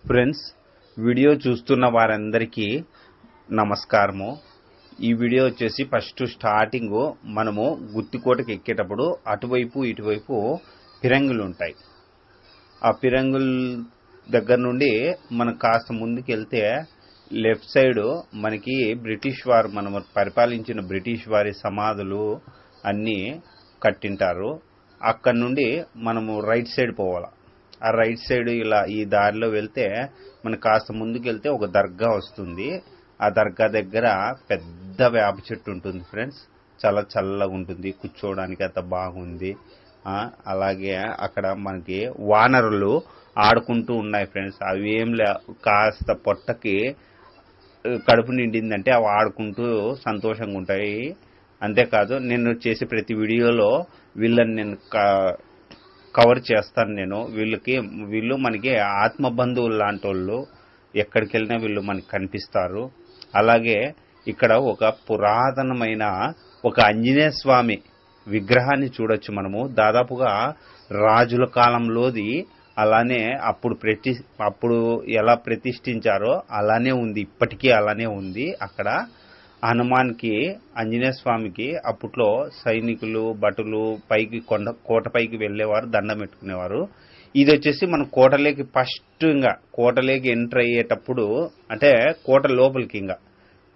Friends, video చూస్తున్న వారందరికీ నమస్కారము. ఈ వీడియో వచ్చేసి ఫస్ట్ స్టార్టింగ్ మనము గుత్తికోటకి ఎక్కేటప్పుడు అటువైపు ఇటువైపు పిరంగులు ఉంటాయి. ఆ పిరంగుల దగ్గర నుండి మనం కాస్త ముందుకు వెళ్తే లెఫ్ట్ సైడ్ మనకి బ్రిటిష్ వారు మనం పరిపాలించిన బ్రిటిష్ వారి సమాధులు అన్నీ కట్టింటారు. అక్కడ నుండి మనము రైట్ సైడ్ పోవాలి. ఆ రైట్ సైడ్ ఇలా ఈ దారిలో వెళ్తే మనకు కాస్త ముందుకు వెళ్తే ఒక దర్గా వస్తుంది. ఆ దర్గా దగ్గర పెద్ద వేప చెట్టు ఉంటుంది ఫ్రెండ్స్. చాలా చల్లగా ఉంటుంది, కూర్చోవడానికి అంత బాగుంది. అలాగే అక్కడ మనకి వానరులు ఆడుకుంటూ ఉన్నాయి ఫ్రెండ్స్. అవి ఏం కాస్త పొట్టకి కడుపు నిండిందంటే అవి ఆడుకుంటూ సంతోషంగా ఉంటాయి. అంతేకాదు, నేను చేసే ప్రతి వీడియోలో వీళ్ళని నేను కవర్ చేస్తాను. వీళ్ళు మనకి ఆత్మ బంధువులు లాంటి వాళ్ళు. ఎక్కడికి వెళ్ళినా వీళ్ళు మనకి కనిపిస్తారు. అలాగే ఇక్కడ ఒక పురాతనమైన ఒక ఆంజనేయ స్వామి విగ్రహాన్ని చూడొచ్చు మనము. దాదాపుగా రాజుల కాలంలోది. అలానే అప్పుడు ఎలా ప్రతిష్ఠించారో అలానే ఉంది, ఇప్పటికీ అలానే ఉంది. అక్కడ హనుమాన్కి, ఆంజనేయ స్వామికి అప్పట్లో సైనికులు భటులు పైకి కోటపైకి వెళ్ళేవారు, దండం పెట్టుకునేవారు. ఇది వచ్చేసి మనం కోటలోకి కోటలోకి ఎంటర్ అయ్యేటప్పుడు, అంటే కోట లోపలికి ఇంకా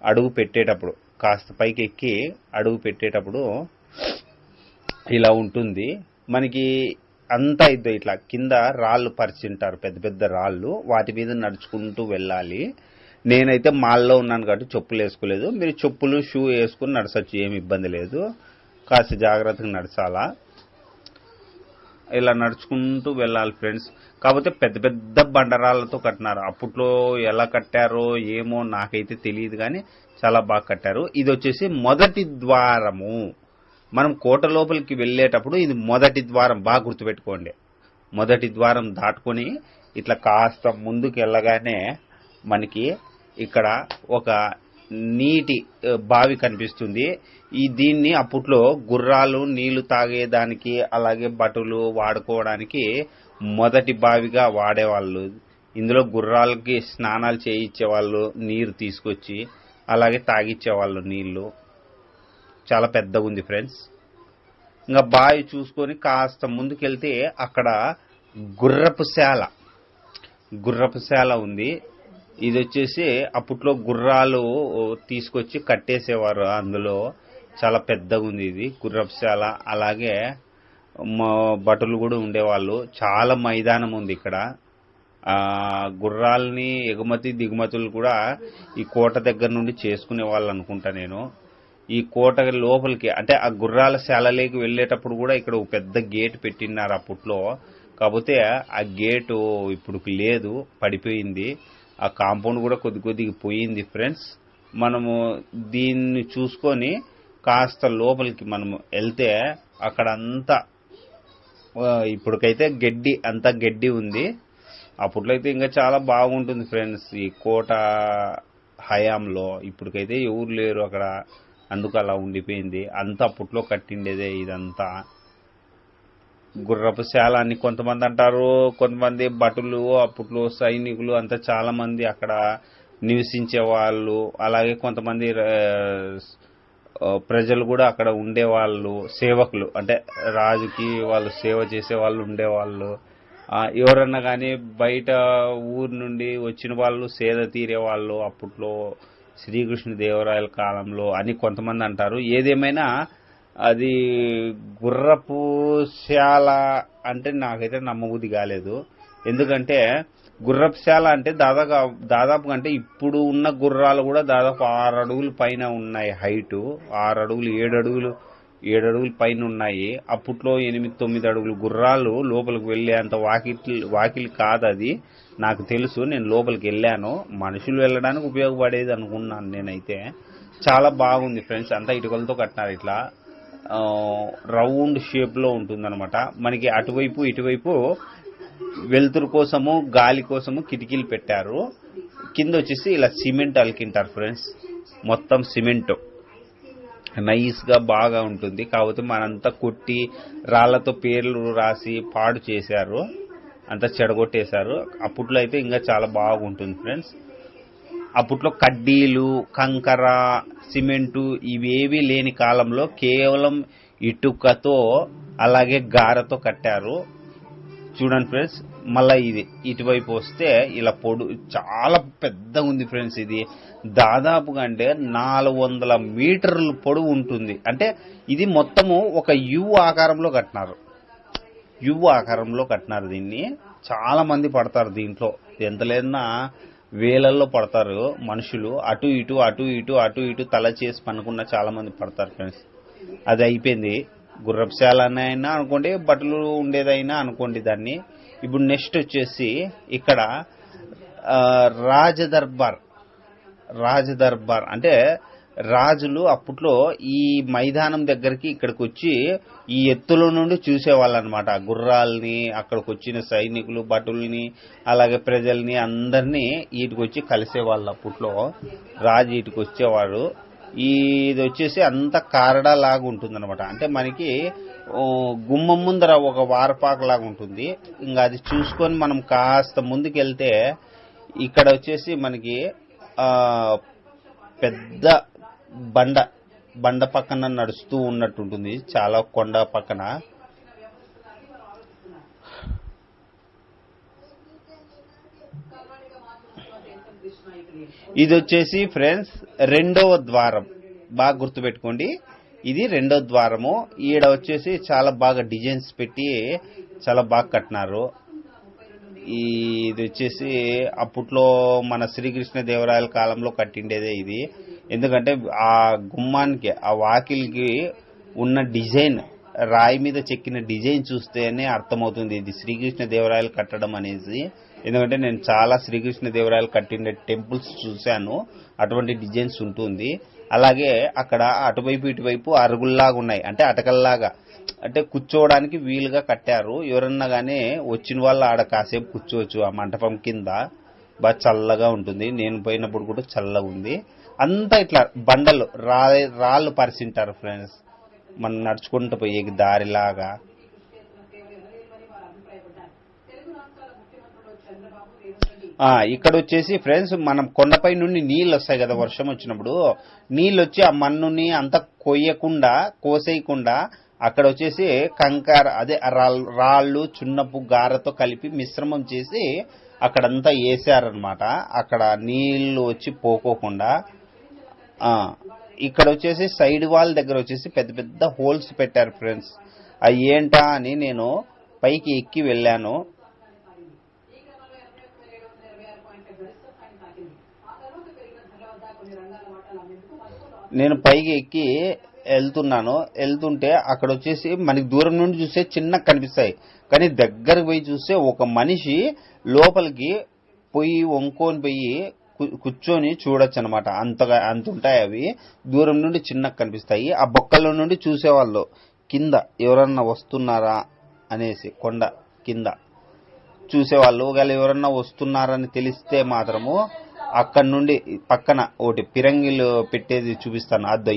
అడుగు పెట్టేటప్పుడు, కాస్త పైకి ఎక్కి అడుగు పెట్టేటప్పుడు ఇలా ఉంటుంది. మనకి అంతా ఇట్లా కింద రాళ్ళు పరిచింటారు, పెద్ద పెద్ద రాళ్ళు. వాటి మీద నడుచుకుంటూ వెళ్ళాలి. నేనైతే మాల్లో ఉన్నాను కాబట్టి చెప్పులు వేసుకోలేదు. మీరు చెప్పులు షూ వేసుకుని నడచచ్చు, ఏమి ఇబ్బంది లేదు. కాస్త జాగ్రత్తగా నడచాలా. ఇలా నడుచుకుంటూ వెళ్ళాలి ఫ్రెండ్స్. కాకపోతే పెద్ద పెద్ద బండరాళ్లతో కట్టినారు. అప్పట్లో ఎలా కట్టారో ఏమో నాకైతే తెలియదు, కానీ చాలా బాగా కట్టారు. ఇది వచ్చేసి మొదటి ద్వారము. మనం కోట లోపలికి వెళ్ళేటప్పుడు ఇది మొదటి ద్వారం, బాగా గుర్తుపెట్టుకోండి. మొదటి ద్వారం దాటుకొని ఇట్లా కాస్త ముందుకు వెళ్ళగానే మనకి ఇక్కడ ఒక నీటి బావి కనిపిస్తుంది. దీన్ని అప్పట్లో గుర్రాలు నీళ్లు తాగేదానికి, అలాగే భటులు వాడుకోవడానికి మొదటి బావిగా వాడేవాళ్ళు. ఇందులో గుర్రాలకి స్నానాలు చేయించేవాళ్ళు, నీరు తీసుకొచ్చి అలాగే తాగిచ్చేవాళ్ళు నీళ్లు. చాలా పెద్దగా ఉంది ఫ్రెండ్స్. ఇంకా బావి చూసుకొని కాస్త ముందుకెళ్తే అక్కడ గుర్రపు శాల ఉంది. ఇది వచ్చేసి అప్పట్లో గుర్రాలు తీసుకొచ్చి కట్టేసేవారు. అందులో చాలా పెద్దగా ఉంది ఇది గుర్రపుశాల. అలాగే భటులు కూడా ఉండేవాళ్ళు. చాలా మైదానం ఉంది ఇక్కడ. గుర్రాలని ఎగుమతి దిగుమతులు కూడా ఈ కోట దగ్గర నుండి చేసుకునే వాళ్ళు అనుకుంటా నేను. ఈ కోట లోపలికి, అంటే ఆ గుర్రాల శాలలోకి వెళ్ళేటప్పుడు కూడా ఇక్కడ ఒక పెద్ద గేట్ పెట్టినారు అప్పట్లో. కాకపోతే ఆ గేటు ఇప్పుడు లేదు, పడిపోయింది. ఆ కాంపౌండ్ కూడా కొద్దిగా పోయింది ఫ్రెండ్స్. మనము దీన్ని చూసుకొని కాస్త లోపలికి మనము వెళ్తే అక్కడ అంతా ఇప్పటికైతే అంతా గడ్డి ఉంది. అప్పట్లో అయితే ఇంకా చాలా బాగుంటుంది ఫ్రెండ్స్ ఈ కోట హయాంలో. ఇప్పటికైతే ఎవరు లేరు అక్కడ, అందుకు అలా ఉండిపోయింది. అంతా అప్పట్లో కట్టిండేదే ఇదంతా. గుర్రపు శాల అని కొంతమంది అంటారు, కొంతమంది భటులు, అప్పట్లో సైనికులు అంతా చాలా మంది అక్కడ నివసించే వాళ్ళు. అలాగే కొంతమంది ప్రజలు కూడా అక్కడ ఉండేవాళ్ళు, సేవకులు, అంటే రాజుకి వాళ్ళు సేవ చేసే వాళ్ళు ఉండేవాళ్ళు. ఎవరన్నా కానీ బయట ఊరు నుండి వచ్చిన వాళ్ళు సేద తీరేవాళ్ళు అప్పట్లో శ్రీకృష్ణదేవరాయల కాలంలో అని కొంతమంది అంటారు. ఏదేమైనా అది గుర్రపు శాల అంటే నాకైతే నమ్మబుద్ధి కాలేదు. ఎందుకంటే గుర్రపు శాల అంటే దాదాపు అంటే ఇప్పుడు ఉన్న గుర్రాలు కూడా దాదాపు 6 అడుగుల పైన ఉన్నాయి హైటు. 6 అడుగులు 7 అడుగుల పైన ఉన్నాయి. అప్పట్లో 8-9 అడుగులు గుర్రాలు లోపలికి వెళ్ళే అంత వాకిలి కాదు అది. నాకు తెలుసు, నేను లోపలికి వెళ్ళాను. మనుషులు వెళ్ళడానికి ఉపయోగపడేది అనుకున్నాను నేనైతే. చాలా బాగుంది ఫ్రెండ్స్. అంతా ఇటుకలతో కట్టినారు. ఇట్లా రౌండ్ షేప్ లో ఉంటుందన్నమాట. మనకి అటువైపు ఇటువైపు వెలుతురు కోసము గాలి కోసము కిటికీలు పెట్టారు. కింద వచ్చేసి ఇలా సిమెంట్ అలికింటారు ఫ్రెండ్స్. మొత్తం సిమెంట్ నైస్ గా బాగా ఉంటుంది. కాకపోతే మనంతా కొట్టి రాళ్లతో పేర్లు రాసి పాడు చేశారు. అంతా చెడగొట్టేశారు. అప్పట్లో అయితే ఇంకా చాలా బాగుంటుంది ఫ్రెండ్స్. అప్పట్లో కడ్డీలు, కంకర, సిమెంటు ఇవేవి లేని కాలంలో కేవలం ఇటుకతో అలాగే గారతో కట్టారు. చూడండి ఫ్రెండ్స్. మళ్ళీ ఇది ఇటువైపు వస్తే ఇలా చాలా పెద్దగా ఉంది ఫ్రెండ్స్. ఇది దాదాపుగా అంటే 400 మీటర్ల పొడవు ఉంటుంది. అంటే ఇది మొత్తము ఒక యు ఆకారంలో కట్టినారు దీన్ని. చాలా మంది పడతారు దీంట్లో, ఎంత లేదన్నా వేలల్లో పడతారు మనుషులు. అటు ఇటు తల చేసి పనుకున్న చాలా మంది పడతారు ఫ్రెండ్స్. అది అయిపోయింది. గుర్రపుశాలనైనా అనుకోండి, బట్టలు ఉండేదైనా అనుకోండి దాన్ని. ఇప్పుడు నెక్స్ట్ వచ్చేసి ఇక్కడ రాజదర్బార్ అంటే రాజులు అప్పట్లో ఈ మైదానం దగ్గరికి ఇక్కడికి వచ్చి ఈ ఎత్తుల నుండి చూసేవాళ్ళు అనమాట. గుర్రాలని, అక్కడికి వచ్చిన సైనికులు, భటుల్ని, అలాగే ప్రజల్ని అందరినీ వీటికి వచ్చి కలిసేవాళ్ళు. అప్పట్లో రాజు వీటికి వచ్చేవాడు. ఇది వచ్చేసి అంత కారడా లాగా ఉంటుంది అనమాట. అంటే మనకి గుమ్మం ముందర ఒక వారపాక లాగా ఉంటుంది. ఇంకా అది చూసుకొని మనం కాస్త ముందుకెళ్తే ఇక్కడ వచ్చేసి మనకి పెద్ద బండ పక్కన నడుస్తూ ఉన్నట్టు ఉంటుంది, చాలా కొండ పక్కన. ఇది వచ్చేసి ఫ్రెండ్స్ రెండవ ద్వారం. బాగా గుర్తుపెట్టుకోండి, ఇది రెండో ద్వారము. ఈడ వచ్చేసి చాలా బాగా డిజైన్స్ పెట్టి చాలా బాగా కట్టినారు. ఇది వచ్చేసి అప్పట్లో మన శ్రీకృష్ణదేవరాయల కాలంలో కట్టిండేదే ఇది. ఎందుకంటే ఆ గుమ్మానికి, ఆ వాకిలికి ఉన్న డిజైన్, రాయి మీద చెక్కిన డిజైన్ చూస్తేనే అర్థమవుతుంది ఇది శ్రీకృష్ణదేవరాయలు కట్టడం అనేసి. ఎందుకంటే నేను చాలా శ్రీకృష్ణదేవరాయలు కట్టిన టెంపుల్స్ చూశాను, అటువంటి డిజైన్స్ ఉంటుంది. అలాగే అక్కడ అటువైపు ఇటువైపు అరుగుల్లాగా ఉన్నాయి, అంటే అటకల్లాగా, అంటే కూర్చోవడానికి వీలుగా కట్టారు. ఎవరన్నా కానీ వచ్చిన వాళ్ళు ఆడ కాసేపు కూర్చోవచ్చు ఆ మంటపం కింద. బాగా చల్లగా ఉంటుంది. నేను పోయినప్పుడు కూడా చల్లగా ఉంది. అంతా ఇట్లా బండలు, రాళ్ళు పరిచింటారు ఫ్రెండ్స్, మనం నడుచుకుంటూ పోయే దారిలాగా. ఇక్కడ వచ్చేసి ఫ్రెండ్స్ మనం కొండపై నుండి నీళ్ళు వస్తాయి కదా, వర్షం వచ్చినప్పుడు నీళ్ళు వచ్చి ఆ మన్నుని అంతా కోసేయకుండా అక్కడ వచ్చేసి కంకర, అదే రాళ్ళు, చున్నపు, గారతో కలిపి మిశ్రమం చేసి అక్కడంతా వేసారనమాట. అక్కడ నీళ్లు వచ్చి పోకోకుండా. ఇక్కడ వచ్చేసి సైడ్ వాల్ దగ్గర వచ్చేసి పెద్ద పెద్ద హోల్స్ పెట్టారు ఫ్రెండ్స్. అవి ఏంటా అని నేను పైకి ఎక్కి వెళ్ళాను. నేను పైకి ఎక్కి వెళ్తుంటే అక్కడ వచ్చేసి మనకి దూరం నుండి చూస్తే చిన్నగా కనిపిస్తాయి, కానీ దగ్గరకు పోయి చూస్తే ఒక మనిషి లోపలికి వంకొని పోయి కూర్చొని చూడొచ్చు అనమాట. అంత ఉంటాయి అవి. దూరం నుండి చిన్నగా కనిపిస్తాయి. ఆ బొక్కల నుండి చూసేవాళ్ళు కింద ఎవరన్నా వస్తున్నారా అనేసి, కొండ కింద చూసేవాళ్ళు. ఒకవేళ ఎవరన్నా వస్తున్నారని తెలిస్తే మాత్రము అక్కడి నుండి పక్కన ఒకటి పిరంగిలు పెట్టేది చూపిస్తాను. అది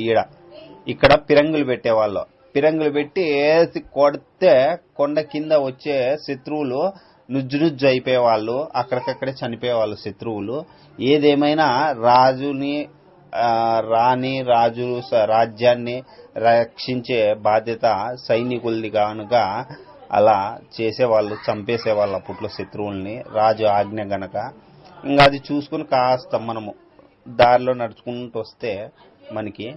ఇక్కడ పిరంగులు పెట్టేవాళ్ళు. పిరంగులు పెట్టి వేసి కొడితే కొండ కింద వచ్చే శత్రువులు నుజ్జు అయిపోయేవాళ్ళు, అక్కడికక్కడే చనిపోయేవాళ్ళు శత్రువులు. ఏదేమైనా రాజ్యాన్ని రక్షించే బాధ్యత సైనికులది కనుక అలా చేసేవాళ్ళు, చంపేసేవాళ్ళు అప్పట్లో శత్రువుల్ని, రాజు ఆజ్ఞ గనక. ఇంకా అది చూసుకుని కాస్త మనము దారిలో నడుచుకుంటూ వస్తే మనకి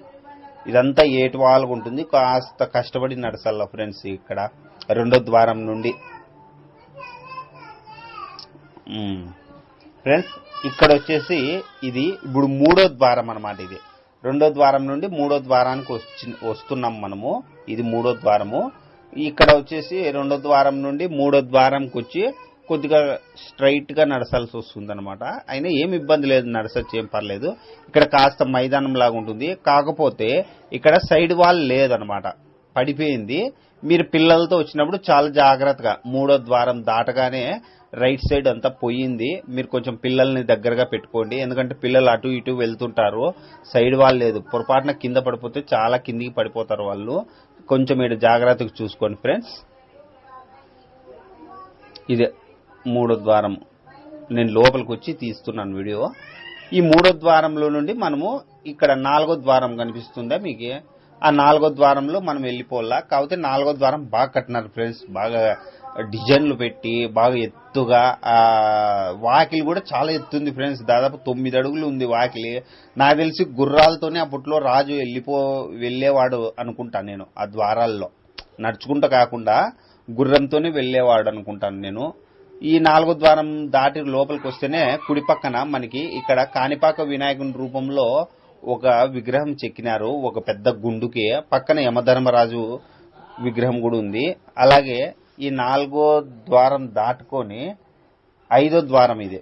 ఇదంతా ఏటి వాళ్ళకు ఉంటుంది. కాస్త కష్టపడి నడచాల ఫ్రెండ్స్. ఇక్కడ రెండో ద్వారం నుండి ఫ్రెండ్స్, ఇక్కడ వచ్చేసి ఇది ఇప్పుడు మూడో ద్వారం అన్నమాట. ఇది రెండో ద్వారం నుండి మూడో ద్వారానికి వస్తున్నాం మనము. ఇది మూడో ద్వారము. ఇక్కడ వచ్చేసి రెండో ద్వారం నుండి మూడో ద్వారంకి వచ్చి కొద్దిగా స్ట్రైట్ గా నడచాల్సి వస్తుంది అనమాట. అయినా ఏం ఇబ్బంది లేదు, నడచచ్చు, ఏం పర్లేదు. ఇక్కడ కాస్త మైదానం లాగా ఉంటుంది. కాకపోతే ఇక్కడ సైడ్ వాల్ లేదనమాట, పడిపోయింది. మీరు పిల్లలతో వచ్చినప్పుడు చాలా జాగ్రత్తగా, మూడో ద్వారం దాటగానే రైట్ సైడ్ అంతా పోయింది. మీరు కొంచెం పిల్లల్ని దగ్గరగా పెట్టుకోండి, ఎందుకంటే పిల్లలు అటు ఇటు వెళ్తుంటారు. సైడ్ వాల్ లేదు, పొరపాటున కింద పడిపోతే చాలా కిందికి పడిపోతారు వాళ్ళు. కొంచెం మీరు జాగ్రత్తగా చూసుకోండి ఫ్రెండ్స్. ఇదే మూడో ద్వారం. నేను లోపలికి వచ్చి తీస్తున్నాను వీడియో. ఈ మూడో ద్వారంలో నుండి మనము ఇక్కడ నాలుగో ద్వారం కనిపిస్తుందా మీకు? ఆ నాలుగో ద్వారంలో మనం వెళ్ళిపోవాలా. కాకపోతే నాలుగో ద్వారం బాగా కట్టినారు ఫ్రెండ్స్, బాగా డిజైన్లు పెట్టి బాగా ఎత్తుగా. వాకిలి కూడా చాలా ఎత్తుంది ఫ్రెండ్స్, దాదాపు 9 అడుగులు ఉంది వాకిలి. నాకు తెలిసి గుర్రాలతోనే అప్పట్లో రాజు వెళ్ళేవాడు అనుకుంటాను నేను. ఆ ద్వారాల్లో నడుచుకుంటూ కాకుండా గుర్రంతోనే వెళ్ళేవాడు అనుకుంటాను నేను. ఈ నాలుగో ద్వారం దాటి లోపలికి వస్తేనే కుడి పక్కన మనకి ఇక్కడ కాణిపాక వినాయకుని రూపంలో ఒక విగ్రహం చెక్కినారు, ఒక పెద్ద గుండుకి. పక్కన యమధర్మరాజు విగ్రహం కూడా ఉంది. అలాగే ఈ నాలుగో ద్వారం దాటుకొని ఐదో ద్వారం, ఇది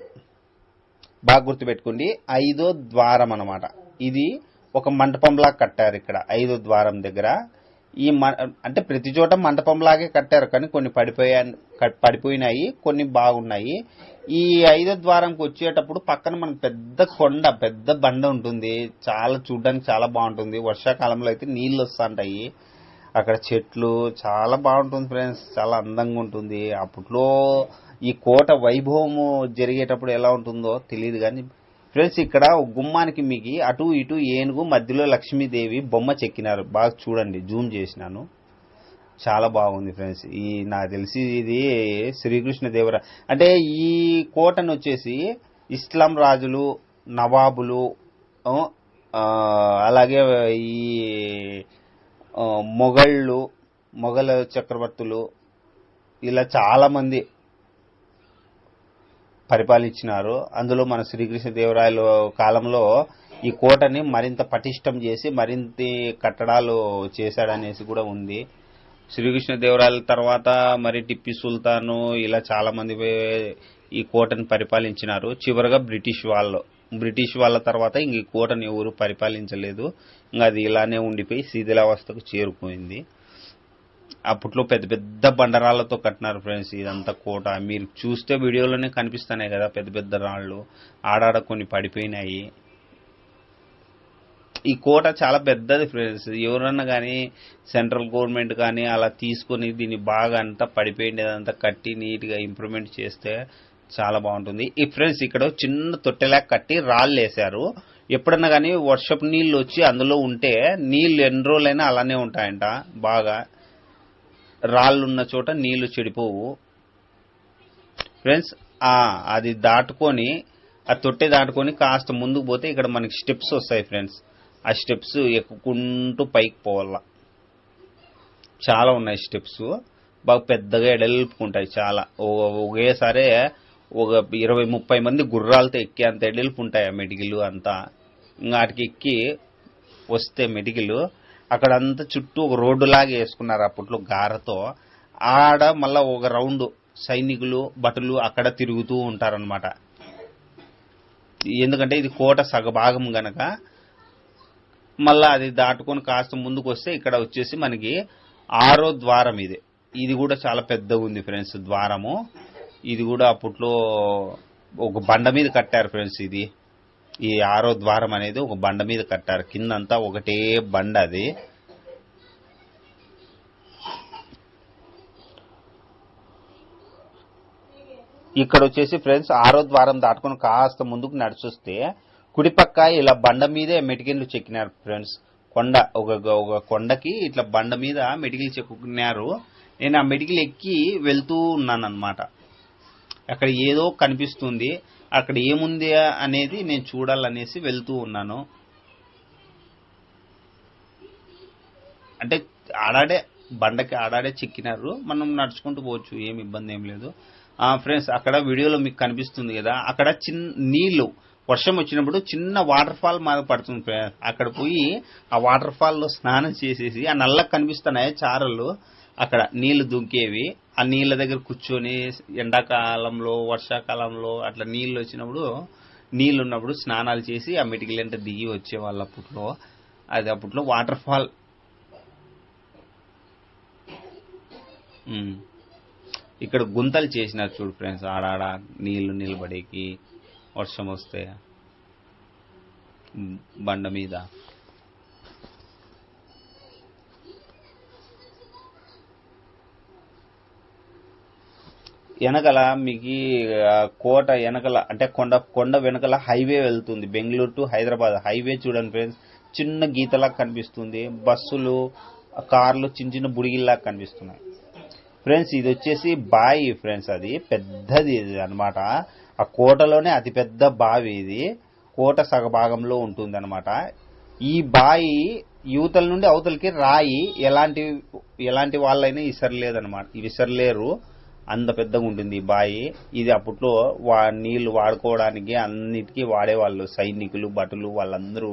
బాగా గుర్తుపెట్టుకోండి, ఐదో ద్వారం అన్నమాట. ఇది ఒక మంటపంలా కట్టారు ఇక్కడ ఐదో ద్వారం దగ్గర. ఈ అంటే ప్రతి చోట మంటపంలాగే కట్టారు, కానీ కొన్ని పడిపోయినాయి, కొన్ని బాగున్నాయి. ఈ ఐదో ద్వారంకి వచ్చేటప్పుడు పక్కన మనకు పెద్ద కొండ, పెద్ద బండ ఉంటుంది. చాలా చూడడానికి చాలా బాగుంటుంది. వర్షాకాలంలో అయితే నీళ్లు వస్తుంటాయి. అక్కడ చెట్లు చాలా బాగుంటుంది ఫ్రెండ్స్, చాలా అందంగా ఉంటుంది. అప్పట్లో ఈ కోట వైభవము జరిగేటప్పుడు ఎలా ఉంటుందో తెలియదు కానీ ఫ్రెండ్స్, ఇక్కడ గుమ్మానికి మీకు అటు ఇటు ఏనుగు, మధ్యలో లక్ష్మీదేవి బొమ్మ చెక్కినారు. బాగా చూడండి, జూమ్ చేసినాను, చాలా బాగుంది ఫ్రెండ్స్. నాకు తెలిసి ఇది శ్రీకృష్ణదేవరాయ అంటే ఈ కోటను వచ్చేసి ఇస్లాం రాజులు, నవాబులు, అలాగే ఈ మొఘల్ చక్రవర్తులు ఇలా చాలా మంది పరిపాలించినారు. అందులో మన శ్రీకృష్ణదేవరాయల కాలంలో ఈ కోటని మరింత పటిష్టం చేసి మరింత కట్టడాలు చేశాడనేసి కూడా ఉంది. శ్రీకృష్ణదేవరాయల తర్వాత మరి టిప్పి సుల్తాను ఇలా చాలా మంది ఈ కోటను పరిపాలించినారు. చివరగా బ్రిటిష్ వాళ్ళ తర్వాత ఇంక ఈ కోటను ఎవరు పరిపాలించలేదు. ఇంకా అది ఇలానే ఉండిపోయి శిథిలావస్థకు చేరుకుంది. అప్పట్లో పెద్ద పెద్ద బండరాళ్లతో కట్టినారు ఫ్రెండ్స్ ఇదంతా కోట. మీరు చూస్తే వీడియోలోనే కనిపిస్తున్నాయి కదా పెద్ద పెద్ద రాళ్ళు, ఆడాడ కొన్ని పడిపోయినాయి. ఈ కోట చాలా పెద్దది ఫ్రెండ్స్. ఎవరన్నా కానీ సెంట్రల్ గవర్నమెంట్ కానీ అలా తీసుకొని దీన్ని బాగా అంతా పడిపోయిండేదంతా కట్టి నీట్గా ఇంప్రూవ్మెంట్ చేస్తే చాలా బాగుంటుంది. ఈ ఫ్రెండ్స్ ఇక్కడ చిన్న తొట్టెలా కట్టి రాళ్ళు వేశారు. ఎప్పుడన్నా కానీ వర్షపు నీళ్ళు వచ్చి అందులో ఉంటే నీళ్ళు ఎన్ని రోజులైనా అలానే ఉంటాయంట. బాగా రాళ్ళున్న చోట నీళ్లు చెడిపోవు ఫ్రెండ్స్. అది దాటుకొని, ఆ తొట్టె దాటుకొని కాస్త ముందుకు పోతే ఇక్కడ మనకి స్టెప్స్ వస్తాయి ఫ్రెండ్స్. ఆ స్టెప్స్ ఎక్కుకుంటూ పైకి పోవాల. చాలా ఉన్నాయి స్టెప్స్, బాగా పెద్దగా ఎడల్పుకుంటాయి. చాలా ఒకేసారి ఒక 20-30 మంది గుర్రాలతో ఎక్కి అంత ఎడల్పు ఉంటాయి ఆ మెడికిలు అంతా. ఇంకా వాటికి ఎక్కి వస్తే మెడికిలు అక్కడంతా చుట్టూ ఒక రోడ్డు లాగా వేసుకున్నారు అప్పట్లో గారతో. ఆడ మళ్ళా ఒక రౌండ్ సైనికులు భటులు అక్కడ తిరుగుతూ ఉంటారనమాట. ఎందుకంటే ఇది కోట సగభాగం గనక. మళ్ళా అది దాటుకొని కాస్త ముందుకు వస్తే ఇక్కడ వచ్చేసి మనకి 6వ ద్వారం. ఇది కూడా చాలా పెద్దగా ఉంది ఫ్రెండ్స్ ద్వారము. ఇది కూడా అప్పట్లో ఒక బండ మీద కట్టారు ఫ్రెండ్స్. ఈ 6వ ద్వారం అనేది ఒక బండ మీద కట్టారు. కిందంతా ఒకటే బండ. అది ఇక్కడ వచ్చేసి ఫ్రెండ్స్ 6వ ద్వారం దాటుకొని కాస్త ముందుకు నడిచొస్తే కుడిపక్క ఇలా బండ మీదే మెటికిన్లు చెక్కినారు ఫ్రెండ్స్. ఒక కొండకి ఇట్లా బండ మీద మెటికిలు చెక్కున్నారు. నేను ఆ మెటికిలు ఎక్కి వెళ్తూ ఉన్నాను అనమాట. అక్కడ ఏదో కనిపిస్తుంది, అక్కడ ఏముంది అనేది నేను చూడాలనేసి వెళ్తూ ఉన్నాను. అంటే ఆడాడే బండకి ఆడాడే చెక్కినారు, మనం నడుచుకుంటూ పోవచ్చు, ఏమి ఇబ్బంది ఏం లేదు ఫ్రెండ్స్. అక్కడ వీడియోలో మీకు కనిపిస్తుంది కదా, అక్కడ చిన్న నీళ్లు వర్షం వచ్చినప్పుడు చిన్న వాటర్ ఫాల్ మాకు పడుతుంది ఫ్రెండ్స్. అక్కడ పోయి ఆ వాటర్ ఫాల్లో స్నానం చేసేసి ఆ నల్లకి కనిపిస్తున్నాయి చారలు, అక్కడ నీళ్లు దుంకేవి. ఆ నీళ్ళ దగ్గర కూర్చొని ఎండాకాలంలో వర్షాకాలంలో అట్లా నీళ్ళు వచ్చినప్పుడు నీళ్ళు ఉన్నప్పుడు స్నానాలు చేసి ఆ మెటికిలంటే దిగి వచ్చేవాళ్ళు అప్పట్లో. అది అప్పట్లో వాటర్ ఫాల్. ఇక్కడ గుంతలు చేసినారు చూడు ఫ్రెండ్స్, ఆడాడ నీళ్లు నిలబడేకి వర్షం వస్తే బండ మీద. వెనకల మీకు కోట వెనకల అంటే కొండ వెనకల హైవే వెళ్తుంది, బెంగళూరు టు హైదరాబాద్ హైవే చూడండి ఫ్రెండ్స్. చిన్న గీతలా కనిపిస్తుంది, బస్సులు కార్లు చిన్న చిన్న బుడిగిల్లా కనిపిస్తున్నాయి ఫ్రెండ్స్. ఇది వచ్చేసి బావి ఫ్రెండ్స్, అది పెద్దది అనమాట. ఆ కోటలోనే అతి పెద్ద బావి ఇది, కోట సగభాగంలో ఉంటుంది అనమాట. ఈ బావి యువతల నుండి అవతలకి రాయి ఎలాంటి వాళ్ళైనా విసరలేరు, అంత పెద్దగా ఉంటుంది ఈ బావి. ఇది అప్పట్లో నీళ్లు వాడుకోవడానికి అన్నిటికీ వాడేవాళ్ళు, సైనికులు భటులు వాళ్ళందరూ.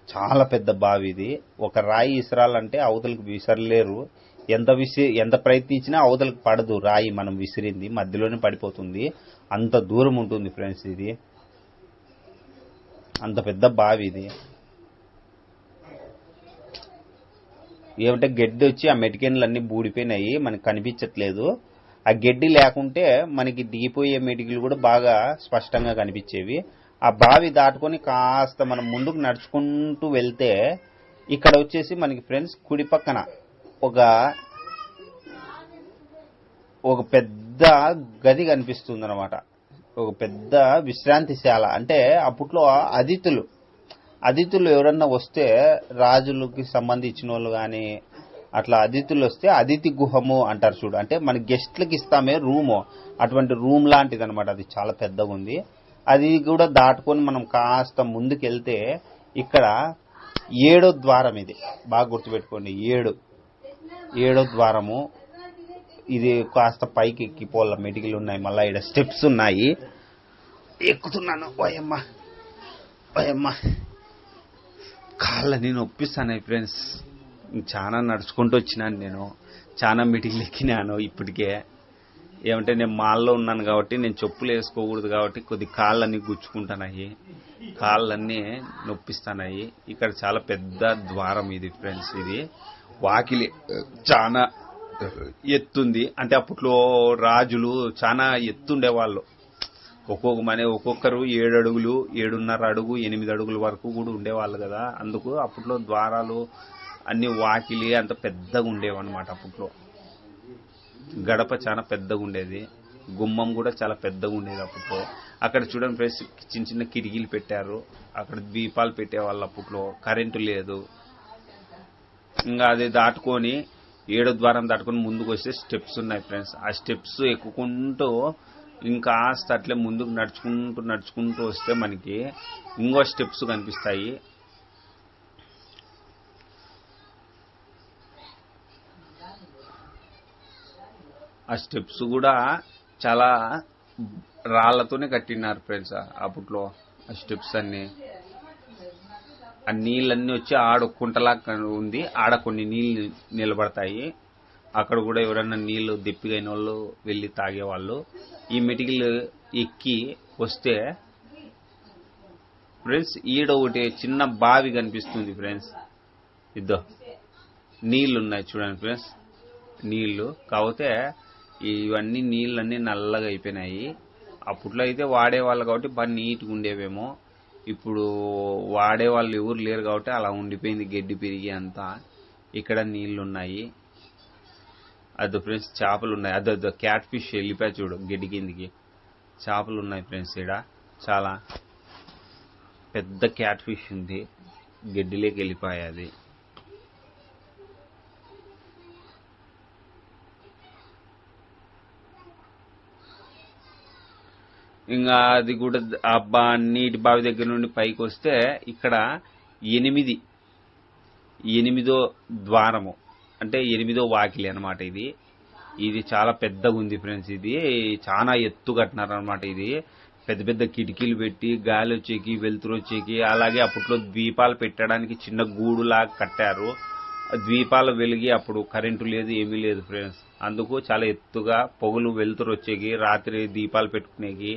చాలా పెద్ద బావి ఇది. ఒక రాయి విసరాలంటే అవతలకి విసరలేరు, ఎంత ప్రయత్నించినా అవతలకి పడదు రాయి, మనం విసిరింది మధ్యలోనే పడిపోతుంది, అంత దూరం ఉంటుంది ఫ్రెండ్స్. ఇది అంత పెద్ద బావి ఇది. ఏమంటే గడ్డి వచ్చి ఆ మెటికెన్లు అన్ని బూడిపోయినాయి, మనకి కనిపించట్లేదు. ఆ గడ్డి లేకుంటే మనకి దిగిపోయే మెటికలు కూడా బాగా స్పష్టంగా కనిపించేవి. ఆ బావి దాటుకొని కాస్త మనం ముందుకు నడుచుకుంటూ వెళ్తే ఇక్కడ వచ్చేసి మనకి ఫ్రెండ్స్ కుడి పక్కన ఒక పెద్ద గది కనిపిస్తుంది అనమాట. ఒక పెద్ద విశ్రాంతిశాల. అంటే అప్పట్లో అతిథులు ఎవరన్నా వస్తే, రాజులకి సంబంధించిన వాళ్ళు కానీ అట్లా అతిథులు వస్తే అతిథి గుహము అంటారు చూడు, అంటే మన గెస్ట్లకి ఇస్తామే రూము, అటువంటి రూమ్ లాంటిది అనమాట. అది చాలా పెద్దగా ఉంది. అది కూడా దాటుకొని మనం కాస్త ముందుకెళ్తే ఇక్కడ 7వ ద్వారం, ఇది బాగా గుర్తుపెట్టుకోండి, 7వ ద్వారము. ఇది కాస్త పైకి ఎక్కిపోల, మెటికలు ఉన్నాయి, మళ్ళీ ఇక్కడ స్టెప్స్ ఉన్నాయి, ఎక్కుతున్నాను. ఓయమ్మ కాళ్ళని నొప్పిస్తాను ఫ్రెండ్స్. చాలా నడుచుకుంటూ వచ్చినాను నేను, చాలా మెటికలు ఎక్కినాను ఇప్పటికే. ఏమంటే నేను మాల్లో ఉన్నాను కాబట్టి, నేను చెప్పులు వేసుకోకూడదు కాబట్టి కొద్ది కాళ్ళన్నీ గుచ్చుకుంటున్నాయి, కాళ్ళన్నీ నొప్పిస్తున్నాయి. ఇక్కడ చాలా పెద్ద ద్వారం ఇది ఫ్రెండ్స్. ఇది వాకిలి చాలా ఎత్తుంది, అంటే అప్పట్లో రాజులు చాలా ఎత్తుండేవాళ్ళు. ఒక్కొక్కరు 7 అడుగులు, 7.5 అడుగు, 8 అడుగుల వరకు కూడా ఉండేవాళ్ళు కదా. అందుకు అప్పట్లో ద్వారాలు అన్ని వాకిలి అంత పెద్దగా ఉండేవన్నమాట. అప్పట్లో గడప చాలా పెద్దగా ఉండేది, గుమ్మం కూడా చాలా పెద్దగా ఉండేది అప్పట్లో. అక్కడ చూడండి ఫ్రెండ్స్, చిన్న చిన్న కిటికీలు పెట్టారు, అక్కడ దీపాలు పెట్టేవాళ్ళు. అప్పట్లో కరెంటు లేదు. ఇంకా అది దాటుకొని 7వ ద్వారం దాటుకొని ముందుకు వస్తే స్టెప్స్ ఉన్నాయి ఫ్రెండ్స్. ఆ స్టెప్స్ ఎక్కుకుంటూ ఇంకా అట్లే ముందుకు నడుచుకుంటూ వస్తే మనకి ఇంకో స్టెప్స్ కనిపిస్తాయి. ఆ స్టెప్స్ కూడా చాలా రాళ్లతోనే కట్టినారు ఫ్రెండ్స్ అప్పట్లో. ఆ స్టెప్స్ అన్ని, ఆ నీళ్ళన్నీ వచ్చి ఆడ కుంటలా ఉంది, ఆడ కొన్ని నీళ్లు నిలబడతాయి. అక్కడ కూడా ఎవరైనా నీళ్లు దెప్పిగైన వాళ్ళు వెళ్ళి తాగేవాళ్ళు. ఈ మెటికలు ఎక్కి వస్తే ఫ్రెండ్స్ ఈడ ఒకటి చిన్న బావి కనిపిస్తుంది ఫ్రెండ్స్. నీళ్లు ఉన్నాయి చూడండి ఫ్రెండ్స్, నీళ్లు. కాకపోతే ఇవన్నీ నీళ్ళన్నీ నల్లగా అయిపోయినాయి. అప్పట్లో అయితే వాడేవాళ్ళు కాబట్టి బాగా నీట్గా ఉండేవేమో, ఇప్పుడు వాడేవాళ్ళు ఎవరు లేరు కాబట్టి అలా ఉండిపోయింది, గడ్డి పెరిగి అంతా. ఇక్కడ నీళ్లు ఉన్నాయి. అదో ఫ్రెండ్స్ చేపలు ఉన్నాయి, అదో క్యాట్ ఫిష్ వెళ్ళిపోయా చూడు గడ్డి కిందికి. చేపలు ఉన్నాయి ఫ్రెండ్స్, ఇక్కడ చాలా పెద్ద క్యాట్ ఫిష్ ఉంది, గడ్డిలోకి వెళ్ళిపోయాయి అది. ఇంకా అది కూడా నీటి బావి దగ్గర నుండి పైకి వస్తే ఇక్కడ 8వ ద్వారము, అంటే 8వ వాకిలి అనమాట. ఇది చాలా పెద్దగా ఉంది ఫ్రెండ్స్. ఇది చాలా ఎత్తు కట్టినారు అనమాట. ఇది పెద్ద పెద్ద కిటికీలు పెట్టి గాలి వచ్చేకి వెలుతురు వచ్చేకి, అలాగే అప్పట్లో ద్వీపాలు పెట్టడానికి చిన్న గూడులాగా కట్టారు. ద్వీపాలు వెలిగి అప్పుడు కరెంటు లేదు, ఏమీ లేదు ఫ్రెండ్స్. అందుకు చాలా ఎత్తుగా పొగలు వెలుతురు వచ్చేకి, రాత్రి దీపాలు పెట్టుకునేకి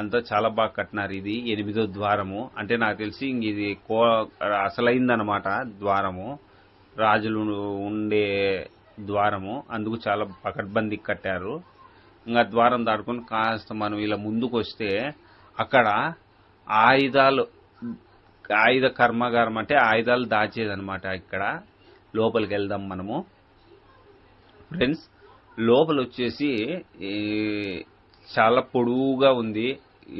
అంతా చాలా బాగా కట్టినారు. ఇది 8వ ద్వారము, అంటే నాకు తెలిసి ఇది అసలైందనమాట ద్వారము, రాజులు ఉండే ద్వారము. అందుకు చాలా పకడ్బందీ కట్టారు. ఇంకా ద్వారం దాటుకొని కాస్త మనం ఇలా ముందుకు వస్తే అక్కడ ఆయుధ కర్మాగారం, అంటే ఆయుధాలు దాచేదనమాట. ఇక్కడ లోపలికి వెళ్దాం మనము ఫ్రెండ్స్. లోపల వచ్చేసి చాలా పొడవుగా ఉంది.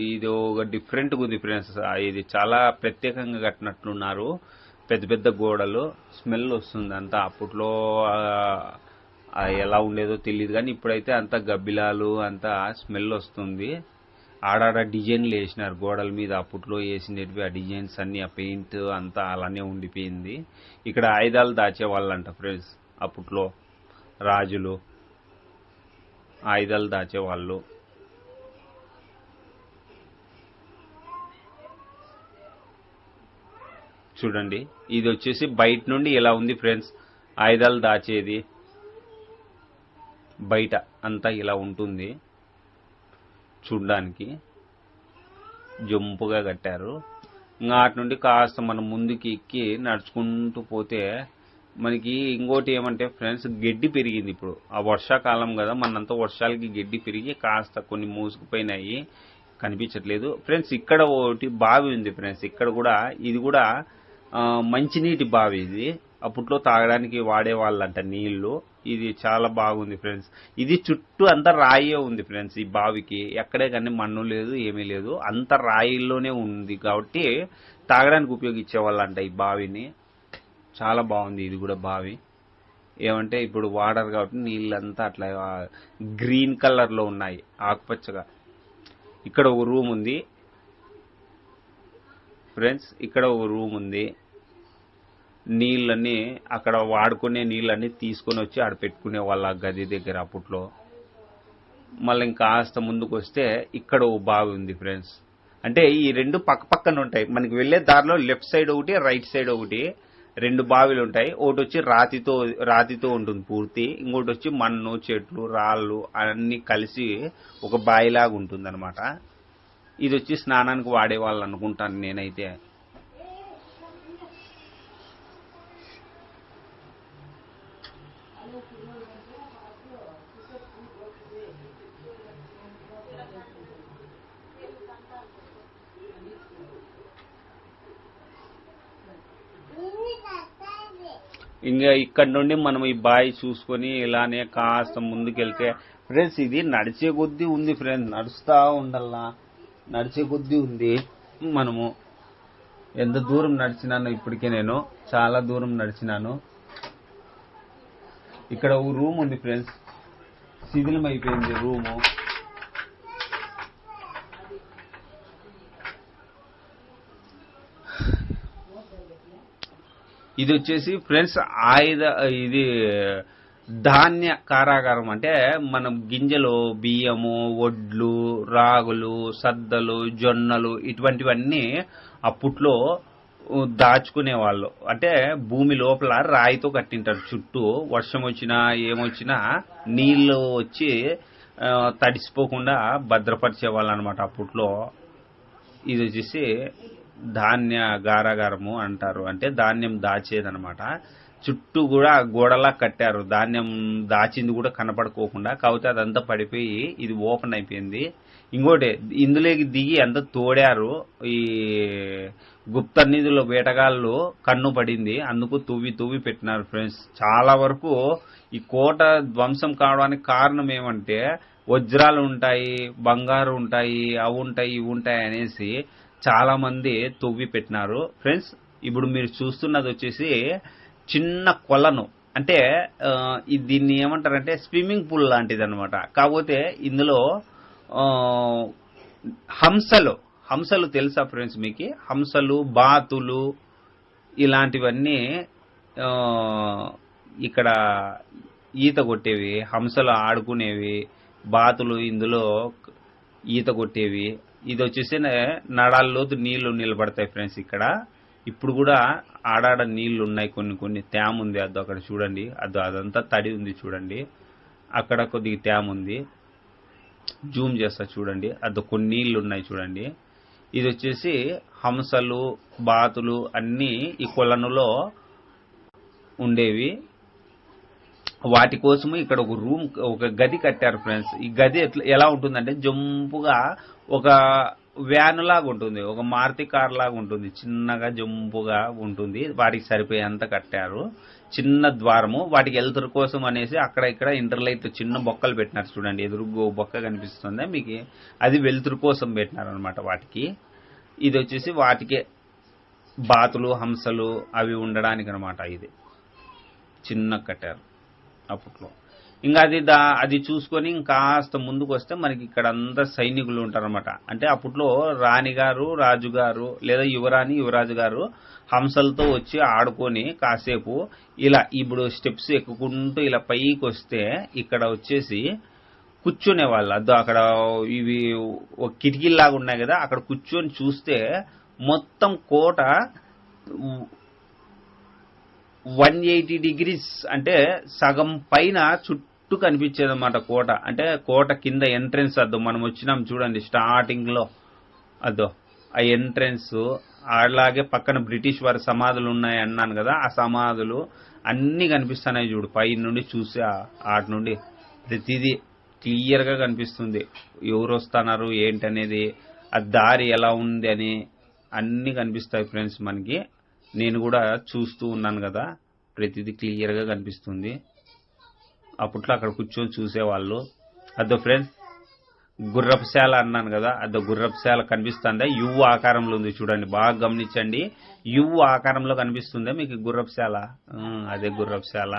ఇది ఒక డిఫరెంట్గా ఉంది ఫ్రెండ్స్. ఇది చాలా ప్రత్యేకంగా కట్టినట్లున్నారు. పెద్ద పెద్ద గోడలు, స్మెల్ వస్తుంది అంతా. అప్పట్లో ఎలా ఉండేదో తెలియదు కానీ ఇప్పుడైతే అంతా గబ్బిలాలు, అంతా స్మెల్ వస్తుంది. ఆడాడ డిజైన్లు వేసినారు గోడల మీద. అప్పట్లో వేసినవి ఆ డిజైన్స్ అన్ని, ఆ పెయింట్ అంతా అలానే ఉండిపోయింది. ఇక్కడ ఆయుధాలు దాచేవాళ్ళంట ఫ్రెండ్స్. అప్పట్లో రాజులు ఆయుధాలు దాచేవాళ్ళు. చూడండి, ఇది వచ్చేసి బయట నుండి ఇలా ఉంది ఫ్రెండ్స్. ఆయుధాలు దాచేది బయట అంతా ఇలా ఉంటుంది. చూడ్డానికి జంపుగా కట్టారు. ఇంకా అటు నుండి కాస్త మనం ముందుకి ఎక్కి నడుచుకుంటూ పోతే మనకి ఇంకోటి ఏమంటే ఫ్రెండ్స్, గడ్డి పెరిగింది. ఇప్పుడు ఆ వర్షాకాలం కదా, మనంతా వర్షాలకి గడ్డి పెరిగి కాస్త కొన్ని మూసుకుపోయినాయి, కనిపించట్లేదు ఫ్రెండ్స్. ఇక్కడ ఒకటి బావి ఉంది ఫ్రెండ్స్. ఇక్కడ కూడా ఇది కూడా మంచినీటి బావి. ఇది అప్పట్లో తాగడానికి వాడేవాళ్ళంట నీళ్లు. ఇది చాలా బాగుంది ఫ్రెండ్స్. ఇది చుట్టూ అంతా రాయే ఉంది ఫ్రెండ్స్. ఈ బావికి ఎక్కడే కానీ మన్ను లేదు, ఏమీ లేదు, అంత రాయిల్లోనే ఉంది కాబట్టి తాగడానికి ఉపయోగించేవాళ్ళంట ఈ బావిని. చాలా బాగుంది ఇది కూడా బావి. ఏమంటే ఇప్పుడు వాటర్ కాబట్టి నీళ్ళంతా అట్లా గ్రీన్ కలర్ లో ఉన్నాయి, ఆకుపచ్చగా. ఇక్కడ ఒక రూమ్ ఉంది ఫ్రెండ్స్. ఇక్కడ ఒక రూమ్ ఉంది. నీళ్ళన్నీ అక్కడ వాడుకునే నీళ్ళన్నీ తీసుకొని వచ్చి ఆడ పెట్టుకునే వాళ్ళ గది దగ్గర అప్పట్లో. మళ్ళీ ఇంకాస్త ముందుకు వస్తే ఇక్కడ ఓ బావి ఉంది ఫ్రెండ్స్. అంటే ఈ రెండు పక్క పక్కన ఉంటాయి. మనకి వెళ్లే దారిలో లెఫ్ట్ సైడ్ ఒకటి, రైట్ సైడ్ ఒకటి, రెండు బావిలు ఉంటాయి. ఒకటి వచ్చి రాతితో ఉంటుంది పూర్తి, ఇంకోటి వచ్చి మన్ను, చెట్లు, రాళ్ళు అన్ని కలిసి ఒక బావిలాగా ఉంటుంది అనమాట. ఇది వచ్చి స్నానానికి వాడేవాళ్ళు అనుకుంటాను నేనైతే. ఇంకా ఇక్కడ నుండి మనం ఈ బావి చూసుకొని ఇలానే కాస్త ముందుకెళ్తే ఫ్రెండ్స్, ఇది నడిచే కొద్దీ ఉంది ఫ్రెండ్స్. నడుస్తా ఉండాలా, నడిచే కొద్దీ ఉంది. మనము ఎంత దూరం నడిచినాను ఇప్పటికే, నేను చాలా దూరం నడిచినాను. ఇక్కడ ఒక రూమ్ ఉంది ఫ్రెండ్స్, శిథిలం అయిపోయింది రూము. ఇది వచ్చేసి ఫ్రెండ్స్ ఇది ధాన్య కారాగారం. అంటే మనం గింజలు, బియ్యము, వడ్లు, రాగులు, సద్దలు, జొన్నలు ఇటువంటివన్నీ అప్పట్లో దాచుకునే వాళ్ళు. అంటే భూమి లోపల రాయితో కట్టింటారు చుట్టూ. వర్షం వచ్చినా ఏమొచ్చినా నీళ్లు వచ్చి తడిసిపోకుండా భద్రపరిచే వాళ్ళు అనమాట అప్పట్లో. ఇది వచ్చేసి ధాన్య గారాగారము అంటారు. అంటే ధాన్యం దాచేదనమాట. చుట్టూ కూడా గోడలా కట్టారు, ధాన్యం దాచింది కూడా కనపడుకోకుండా. కాకపోతే అదంతా పడిపోయి ఇది ఓపెన్ అయిపోయింది. ఇంకోటి, ఇందులోకి దిగి అంతా తోడారు. ఈ గుప్త నిధుల వేటగాళ్ళు కన్ను పడింది, అందుకు తువ్వి పెట్టినారు ఫ్రెండ్స్. చాలా వరకు ఈ కోట ధ్వంసం కావడానికి కారణం ఏమంటే వజ్రాలు ఉంటాయి, బంగారు ఉంటాయి, అవి ఉంటాయి, ఇవి ఉంటాయి అనేసి చాలా మంది తవ్వి పెట్టినారు ఫ్రెండ్స్. ఇప్పుడు మీరు చూస్తున్నది వచ్చేసి చిన్న కొలను. అంటే దీన్ని ఏమంటారంటే స్విమ్మింగ్ పూల్ లాంటిది అనమాట. కాకపోతే ఇందులో హంసలు తెలుసా ఫ్రెండ్స్ మీకు? హంసలు, బాతులు ఇలాంటివన్నీ ఇక్కడ ఈత కొట్టేవి. హంసలు ఆడుకునేవి, బాతులు ఇందులో ఈత కొట్టేవి. ఇది వచ్చేసి నడాల్లోతు నీళ్లు నిలబడతాయి ఫ్రెండ్స్. ఇక్కడ ఇప్పుడు కూడా ఆడాడ నీళ్లు ఉన్నాయి, కొన్ని తేమ ఉంది. అది అక్కడ చూడండి, అదంతా తడి ఉంది చూడండి. అక్కడ కొద్దిగా తేమ ఉంది, జూమ్ చేస్తా చూడండి. కొన్ని నీళ్లు ఉన్నాయి చూడండి. ఇది వచ్చేసి హంసలు, బాతులు అన్నీ ఈ కొలనులో ఉండేవి. వాటి కోసము ఇక్కడ ఒక గది కట్టారు ఫ్రెండ్స్. ఈ గది ఎలా ఉంటుందంటే జంపుగా ఒక వ్యాన్ లాగా ఉంటుంది, ఒక మారుతి కార్ లాగా ఉంటుంది, చిన్నగా జంపుగా ఉంటుంది. వాటికి సరిపోయేంత కట్టారు. చిన్న ద్వారము, వాటికి వెలుతురు కోసం అనేసి అక్కడ ఇక్కడ ఇంటర్లైట్ చిన్న బొక్కలు పెట్టినారు చూడండి. ఎదురుగు బొక్క కనిపిస్తుందా మీకు, అది వెలుతురు కోసం పెట్టినారు అనమాట వాటికి. ఇది వచ్చేసి వాటికే బాతులు హంసలు అవి ఉండడానికి అనమాట. ఇది చిన్న కట్టారు అప్పట్లో. ఇంకా అది చూసుకొని ఇంకాస్త ముందుకు వస్తే మనకి ఇక్కడ అంతా సైనికులు ఉంటారనమాట. అంటే అప్పట్లో రాణిగారు రాజుగారు లేదా యువరాణి యువరాజు గారు హంసలతో వచ్చి ఆడుకొని కాసేపు ఇలా ఇప్పుడు స్టెప్స్ ఎక్కుకుంటూ ఇలా పైకి వస్తే ఇక్కడ వచ్చేసి కూర్చునే వాళ్ళు. అక్కడ ఇవి కిటికీలాగా ఉన్నాయి కదా, అక్కడ కూర్చొని చూస్తే మొత్తం కోట 180 డిగ్రీస్ అంటే సగం పైన చుట్టూ కనిపించేది అన్నమాట కోట. అంటే కోట కింద ఎంట్రెన్స్ మనం వచ్చినాం చూడండి స్టార్టింగ్ లో, ఆ ఎంట్రెన్స్. అలాగే పక్కన బ్రిటిష్ వారి సమాధులు ఉన్నాయి అన్నాను కదా, ఆ సమాధులు అన్ని కనిపిస్తున్నాయి చూడు. పై నుండి చూసి ఆటి నుండి ప్రతిదీ క్లియర్ గా కనిపిస్తుంది. ఎవరు వస్తున్నారు ఏంటనేది, ఆ దారి ఎలా ఉంది అని అన్ని కనిపిస్తాయి ఫ్రెండ్స్ మనకి. నేను కూడా చూస్తూ ఉన్నాను కదా, ప్రతిదీ క్లియర్ గా కనిపిస్తుంది. అప్పట్లో అక్కడ కూర్చొని చూసేవాళ్ళు. ఫ్రెండ్స్ గుర్రపుశాల అన్నాను కదా, గుర్రపుశాల కనిపిస్తుందా, యువ్ ఆకారంలో ఉంది చూడండి, బాగా గమనించండి. యువ్ ఆకారంలో కనిపిస్తుందా మీకు గుర్రపుశాల, అదే గుర్రపుశాల.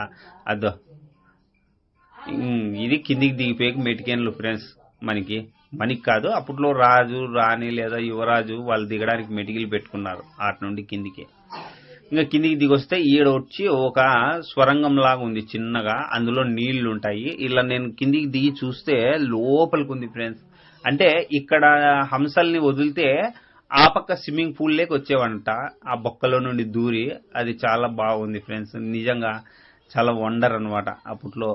ఇది కిందికి దిగిపోయి మెటికెన్లు ఫ్రెండ్స్. మనకి కాదు, అప్పట్లో రాజు రాణి లేదా యువరాజు వాళ్ళు దిగడానికి మెటికలు పెట్టుకున్నారు అటు నుండి కిందికి. ఇంకా కిందికి దిగొస్తే ఈడ వచ్చి ఒక స్వరంగం లాగా ఉంది చిన్నగా, అందులో నీళ్లు ఉంటాయి. ఇలా నేను కిందికి దిగి చూస్తే లోపలికి ఉంది ఫ్రెండ్స్. అంటే ఇక్కడ హంసల్ని వదిలితే ఆ పక్క స్విమ్మింగ్ పూల్ లేక వచ్చేవంట, ఆ బొక్కలో నుండి దూరి. అది చాలా బాగుంది ఫ్రెండ్స్, నిజంగా చాలా వండర్ అనమాట. అప్పట్లో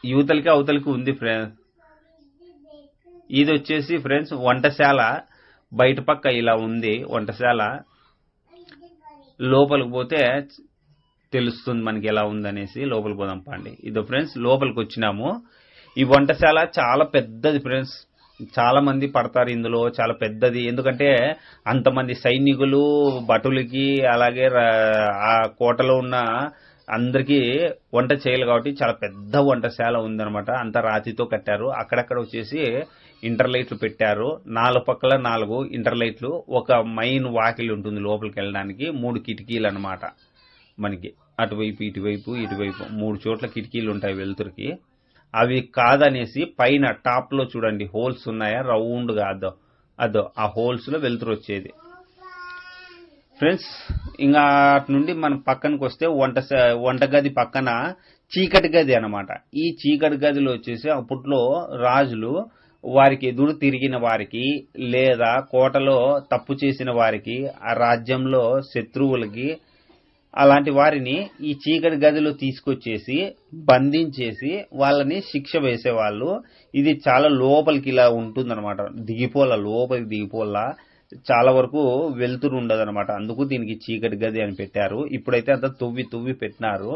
యువతలకి అవతలకి ఉంది ఫ్రెండ్స్. ఇది వచ్చేసి ఫ్రెండ్స్ వంటశాల, బయట పక్క ఇలా ఉంది వంటశాల. లోపలికి పోతే తెలుస్తుంది మనకి ఎలా ఉందనేసి. లోపలికి పోదాం పండి. ఇదో ఫ్రెండ్స్ లోపలికి వచ్చినాము. ఈ వంటశాల చాలా పెద్దది ఫ్రెండ్స్, చాలా మంది పడతారు ఇందులో, చాలా పెద్దది. ఎందుకంటే అంతమంది సైనికులు భటులకి అలాగే ఆ కోటలో ఉన్న అందరికీ వంట చేయాలి కాబట్టి చాలా పెద్ద వంటశాల ఉందన్నమాట. అంతా రాతితో కట్టారు. అక్కడక్కడ వచ్చేసి ఇంటర్లైట్లు పెట్టారు, 4 పక్కల 4 ఇంటర్లైట్లు. ఒక మెయిన్ వాకిలి ఉంటుంది లోపలికి వెళ్ళడానికి, 3 కిటికీలు అనమాట మనకి. అటువైపు ఇటువైపు ఇటువైపు 3 చోట్ల కిటికీలు ఉంటాయి వెలుతురికి. అవి కాదనేసి పైన టాప్ లో చూడండి హోల్స్ ఉన్నాయా రౌండ్ గా, ఆ హోల్స్ లో వెలుతురు వచ్చేది ఫ్రెండ్స్. ఇంకా అటు నుండి మనం పక్కనకి వస్తే వంటగది పక్కన చీకటి గది అనమాట. ఈ చీకటి గదిలో వచ్చేసి అప్పట్లో రాజులు వారికి ఎదురు తిరిగిన వారికి లేదా కోటలో తప్పు చేసిన వారికి, ఆ రాజ్యంలో శత్రువులకి, అలాంటి వారిని ఈ చీకటి గదిలో తీసుకొచ్చేసి బంధించేసి వాళ్ళని శిక్ష వేసేవాళ్ళు. ఇది చాలా లోపలికి ఇలా ఉంటుందన్నమాట, లోపలికి దిగిపోలా. చాలా వరకు వెలుతురు ఉండదన్నమాట, అందుకు దీనికి చీకటి గది అని పెట్టారు. ఇప్పుడైతే అంతా తువ్వి పెట్టినారు.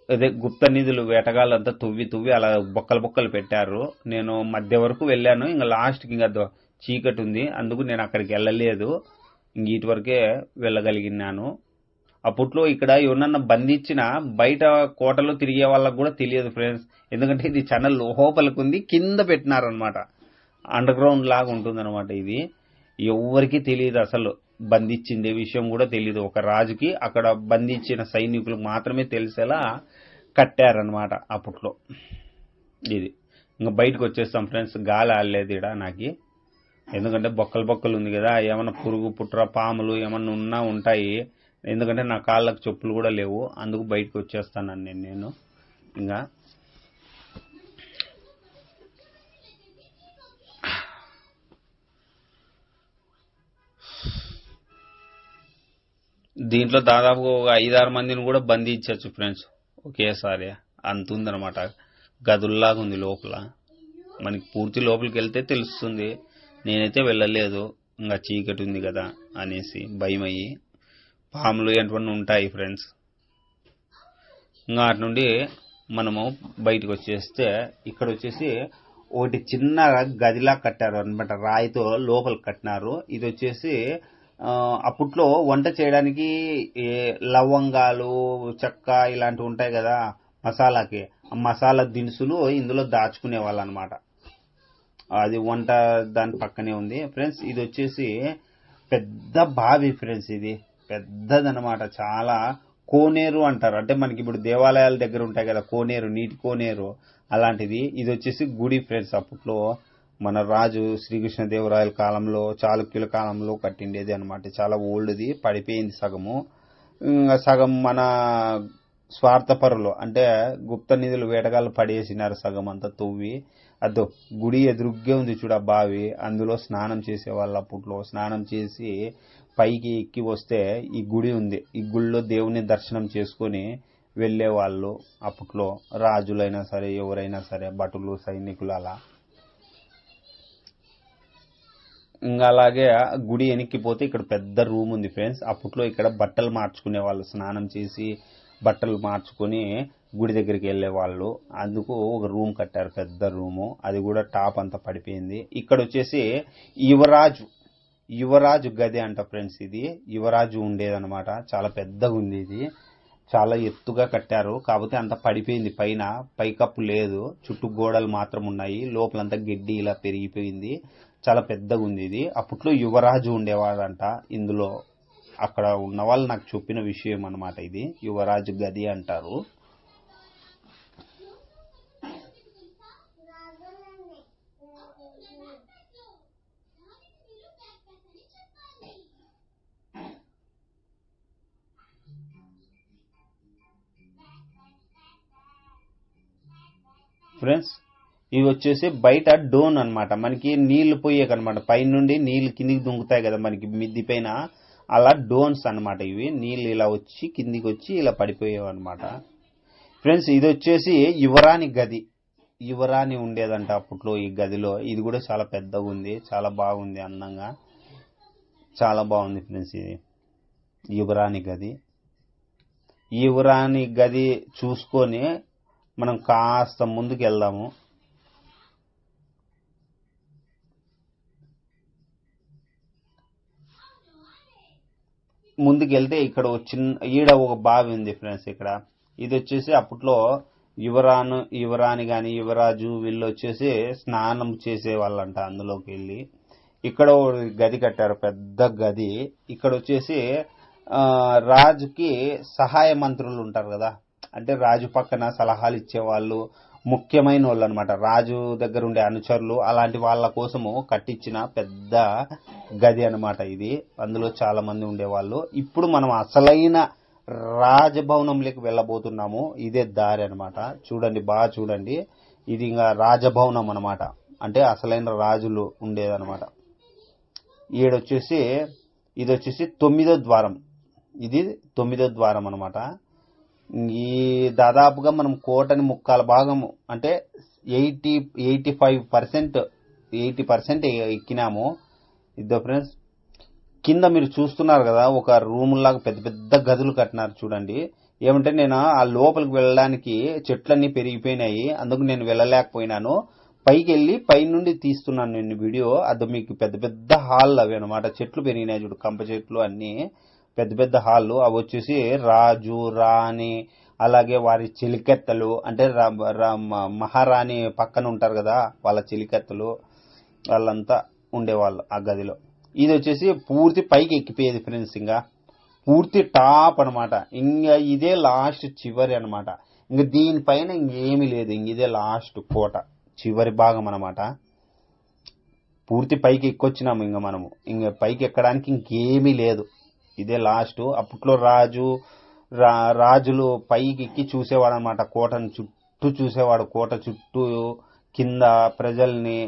అదే గుప్త నిధులు వేటగాళ్ళంతా తువ్వి అలా బొక్కలు పెట్టారు. నేను మధ్య వరకు వెళ్ళాను, ఇంకా లాస్ట్కి ఇంకా చీకటి ఉంది, అందుకు నేను అక్కడికి వెళ్ళలేదు. ఇంక ఇటు వరకే వెళ్ళగలిగినాను. అప్పట్లో ఇక్కడ ఎవరన్నా బంధించిన బయట కోటలో తిరిగే వాళ్ళకు కూడా తెలియదు ఫ్రెండ్స్, ఎందుకంటే ఇది చాలా లోపలికి ఉంది, కింద పెట్టినారనమాట. అండర్ గ్రౌండ్ లాగా ఉంటుంది అనమాట. ఇది ఎవరికి తెలియదు, అసలు బంధించిందే విషయం కూడా తెలియదు. ఒక రాజుకి అక్కడ బంధించిన సైనికులకు మాత్రమే తెలిసేలా కట్టారనమాట అప్పట్లో. ఇది ఇంకా బయటకు వచ్చేస్తాం ఫ్రెండ్స్. గాలి ఆడలేదు ఇక్కడ నాకు, ఎందుకంటే బొక్కలు ఉంది కదా, ఏమన్నా పురుగు పుట్ర పాములు ఏమన్నా ఉంటాయి. ఎందుకంటే నా కాళ్ళకు చెప్పులు కూడా లేవు, అందుకు బయటకు వచ్చేస్తాను నేను. ఇంకా దీంట్లో దాదాపు ఒక 5-6 మందిని కూడా బంధించవచ్చు ఫ్రెండ్స్ ఒకేసారి, అంత ఉందన్నమాట. గదుల్లాగా ఉంది లోపల, మనకి పూర్తి లోపలికి వెళ్తే తెలుస్తుంది. నేనైతే వెళ్ళలేదు, ఇంకా చీకటి ఉంది కదా అనేసి భయం అయ్యి. పాములు ఏంటవన్నీ ఉంటాయి ఫ్రెండ్స్. ఇంకా అటు నుండి మనము బయటకు వచ్చేస్తే ఇక్కడ వచ్చేసి ఒకటి చిన్న గదిలా కట్టారు అనమాట, రాయితో లోపల కట్టినారు. ఇది వచ్చేసి అప్పట్లో వంట చేయడానికి లవంగాలు, చెక్క ఇలాంటివి ఉంటాయి కదా మసాలాకి, మసాలా దినుసులు ఇందులో దాచుకునే వాళ్ళు అనమాట. అది వంట దాని పక్కనే ఉంది ఫ్రెండ్స్. ఇది వచ్చేసి పెద్ద బావి ఫ్రెండ్స్, ఇది పెద్దదనమాట, చాలా కోనేరు అంటారు. అంటే మనకి ఇప్పుడు దేవాలయాల దగ్గర ఉంటాయి కదా కోనేరు, నీటి కోనేరు, అలాంటిది. ఇది వచ్చేసి గుడి ఫ్రెండ్స్. అప్పట్లో మన రాజు శ్రీకృష్ణదేవరాయల కాలంలో, చాళుక్యుల కాలంలో కట్టిండేది అనమాట. చాలా ఓల్డ్ది, పడిపోయింది సగము. సగం మన స్వార్థపరులు అంటే గుప్త నిధులు వేటగాళ్ళు పడేసినారు సగం అంతా తవ్వి. అదో గుడి ఎదురుగ్గే ఉంది చూడ బావి, అందులో స్నానం చేసేవాళ్ళు. అప్పట్లో స్నానం చేసి పైకి ఎక్కి వస్తే ఈ గుడి ఉంది, ఈ గుడిలో దేవుని దర్శనం చేసుకొని వెళ్ళేవాళ్ళు. అప్పట్లో రాజులైనా సరే, ఎవరైనా సరే, భటులు, సైనికులు అలా. ఇంకా అలాగే గుడి వెనక్కిపోతే ఇక్కడ పెద్ద రూమ్ ఉంది ఫ్రెండ్స్. అప్పట్లో ఇక్కడ బట్టలు మార్చుకునే వాళ్ళు, స్నానం చేసి బట్టలు మార్చుకొని గుడి దగ్గరికి వెళ్ళే వాళ్ళు. అందుకు ఒక రూమ్ కట్టారు, పెద్ద రూము. అది కూడా టాప్ అంతా పడిపోయింది. ఇక్కడ వచ్చేసి యువరాజు గది అంట ఫ్రెండ్స్. ఇది యువరాజు ఉండేదన్నమాట. చాలా పెద్దగా ఉంది ఇది, చాలా ఎత్తుగా కట్టారు. కాకపోతే అంత పడిపోయింది, పైన పైకప్పు లేదు, చుట్టూ గోడలు మాత్రం ఉన్నాయి, లోపలంతా గడ్డి ఇలా పెరిగిపోయింది. చాలా పెద్దగా ఉంది ఇది. అప్పట్లో యువరాజు ఉండేవాడంట ఇందులో. అక్కడ ఉన్న వాళ్ళు నాకు చెప్పిన విషయం అన్నమాట. ఇది యువరాజు గది అంటారు. ఫ్రెండ్స్ ఇవి వచ్చేసి బయట డోన్ అన్నమాట, మనకి నీళ్లు పోయేకనమాట. పైనుండి నీళ్లు కిందికి దుంకుతాయి కదా మనకి మిద్ది పైన, అలా డోన్స్ అన్నమాట. ఇవి నీళ్లు ఇలా వచ్చి కిందికి వచ్చి ఇలా పడిపోయేవి అనమాట. ఫ్రెండ్స్ ఇది వచ్చేసి యువరాణి గది. యువరాణి ఉండేదంట అప్పట్లో ఈ గదిలో. ఇది కూడా చాలా పెద్దగా ఉంది, చాలా బాగుంది, అందంగా, చాలా బాగుంది ఫ్రెండ్స్. ఇది యువరాణి గది. యువరాణి గది చూసుకొని మనం కాస్త ముందుకు వెళ్దాము. ముందుకు వెళ్తే ఇక్కడ ఈడ ఒక బావి ఉంది ఫ్రెండ్స్. ఇక్కడ ఇది వచ్చేసి అప్పట్లో యువరాణి గాని యువరాజు వీళ్ళు వచ్చేసి స్నానం చేసే వాళ్ళంట అందులోకి వెళ్ళి. ఇక్కడ గది కట్టారు, పెద్ద గది. ఇక్కడ వచ్చేసి రాజుకి సహాయ మంత్రులు ఉంటారు కదా, అంటే రాజు పక్కన సలహాలు ఇచ్చేవాళ్ళు, ముఖ్యమైన వాళ్ళు అనమాట, రాజు దగ్గర ఉండే అనుచరులు, అలాంటి వాళ్ళ కోసము కట్టించిన పెద్ద గది అనమాట ఇది. అందులో చాలా మంది ఉండేవాళ్ళు. ఇప్పుడు మనం అసలైన రాజభవనంలోకి వెళ్ళబోతున్నాము. ఇదే దారి అనమాట. చూడండి, బాగా చూడండి. ఇది ఇంకా రాజభవనం అనమాట, అంటే అసలైన రాజులు ఉండేదన్నమాట. ఇది వచ్చేసి 9వ ద్వారం. ఇది 9వ ద్వారం అనమాట. ఈ దాదాపుగా మనం కోటని ముక్కాల భాగము అంటే 80% ఎక్కినాము. ఇద్దో ఫ్రెండ్స్. కింద మీరు చూస్తున్నారు కదా, ఒక రూమ్ లాగా పెద్ద పెద్ద గదులు కట్టినారు చూడండి. ఏమంటే నేను ఆ లోపలికి వెళ్ళడానికి చెట్లన్నీ పెరిగిపోయినాయి, అందుకు నేను వెళ్ళలేకపోయినాను. పైకి వెళ్ళి పైనుండి తీస్తున్నాను నేను వీడియో. అది మీకు పెద్ద పెద్ద హాల్ అవి అనమాట, చెట్లు పెరిగినాయి చూడు, కంప చెట్లు అన్ని పెద్ద పెద్ద హాళ్ళు. అవి వచ్చేసి రాజు, రాణి, అలాగే వారి చెలికెత్తలు, అంటే మహారాణి పక్కన ఉంటారు కదా వాళ్ళ చెలికెత్తలు, వాళ్ళంతా ఉండేవాళ్ళు ఆ గదిలో. ఇది వచ్చేసి పూర్తి పైకి ఎక్కిపోయేది ఫ్రెండ్స్, ఇంకా పూర్తి టాప్ అనమాట. ఇంకా ఇదే లాస్ట్ చివరి అనమాట. ఇంక దీనిపైన ఇంకేమీ లేదు, ఇంక ఇదే లాస్ట్ కోట చివరి భాగం అనమాట. పూర్తి పైకి ఎక్కొచ్చినాము ఇంకా మనము, ఇంక పైకి ఎక్కడానికి ఇంకేమీ లేదు, ఇదే లాస్ట్. అప్పట్లో రాజులు పైకి ఎక్కి చూసేవాడు అనమాట, కోటను చుట్టూ చూసేవాడు. కోట చుట్టూ కింద ప్రజల్ని,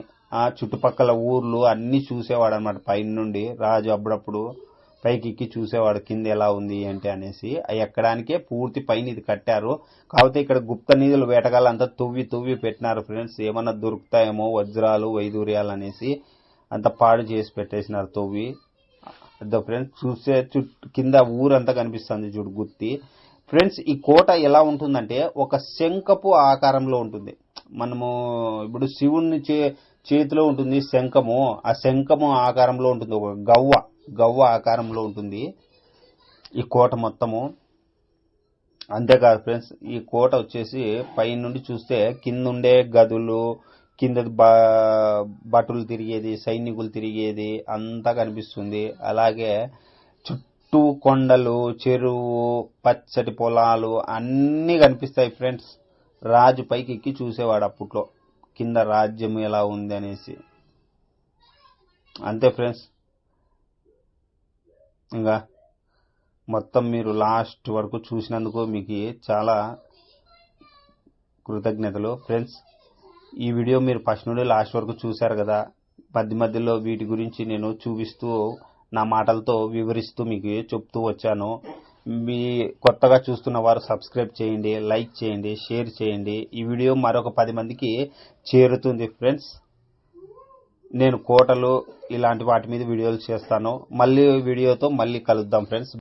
చుట్టుపక్కల ఊర్లు అన్ని చూసేవాడు అనమాట పైన నుండి. రాజు అప్పుడప్పుడు పైకి ఎక్కి చూసేవాడు కింద ఎలా ఉంది ఏంటి అనేసి. అవి ఎక్కడానికే పూర్తి పైన ఇది కట్టారు. కాకపోతే ఇక్కడ గుప్త నిధులు వేటగాళ్ళంతా తువ్వి పెట్టినారు ఫ్రెండ్స్, ఏమన్నా దొరుకుతాయేమో వజ్రాలు, వైదూర్యాలు అనేసి అంత పాడు చేసి పెట్టేసినారు తవ్వి. ఫ్రెండ్స్ చూసే కింద ఊరంతా కనిపిస్తుంది చూడు, గుత్తి. ఫ్రెండ్స్ ఈ కోట ఎలా ఉంటుందంటే ఒక శంఖపు ఆకారంలో ఉంటుంది. మనము ఇప్పుడు శివుని చేతిలో ఉంటుంది శంఖము. ఆ శంఖము ఆకారంలో ఉంటుంది, ఒక గవ్వ ఆకారంలో ఉంటుంది ఈ కోట మొత్తము. అంతేకాదు ఫ్రెండ్స్, ఈ కోట వచ్చేసి పై నుండి చూస్తే కింద ఉండే గదులు, కింద భటులు తిరిగేది, సైనికులు తిరిగేది అంతా కనిపిస్తుంది. అలాగే చుట్టూ కొండలు, చెరువు, పచ్చటి పొలాలు అన్నీ కనిపిస్తాయి ఫ్రెండ్స్. రాజు పైకి ఎక్కి చూసేవాడు అప్పట్లో కింద రాజ్యం ఎలా ఉంది అనేసి. అంతే ఫ్రెండ్స్. ఇంకా మొత్తం మీరు లాస్ట్ వరకు చూసినందుకు మీకు చాలా కృతజ్ఞతలు ఫ్రెండ్స్. ఈ వీడియో మీరు ఫస్ట్ నుండి లాస్ట్ వరకు చూశారు కదా. మధ్య మధ్యలో వీటి గురించి నేను చూపిస్తూ నా మాటలతో వివరిస్తూ మీకు చెప్తూ వచ్చాను. మీ కొత్తగా చూస్తున్న వారు సబ్స్క్రైబ్ చేయండి, లైక్ చేయండి, షేర్ చేయండి. ఈ వీడియో మరొక 10 మందికి చేరుతుంది ఫ్రెండ్స్. నేను కోటలు ఇలాంటి వాటి మీద వీడియోలు చేస్తాను. మళ్ళీ వీడియోతో మళ్ళీ కలుద్దాం ఫ్రెండ్స్.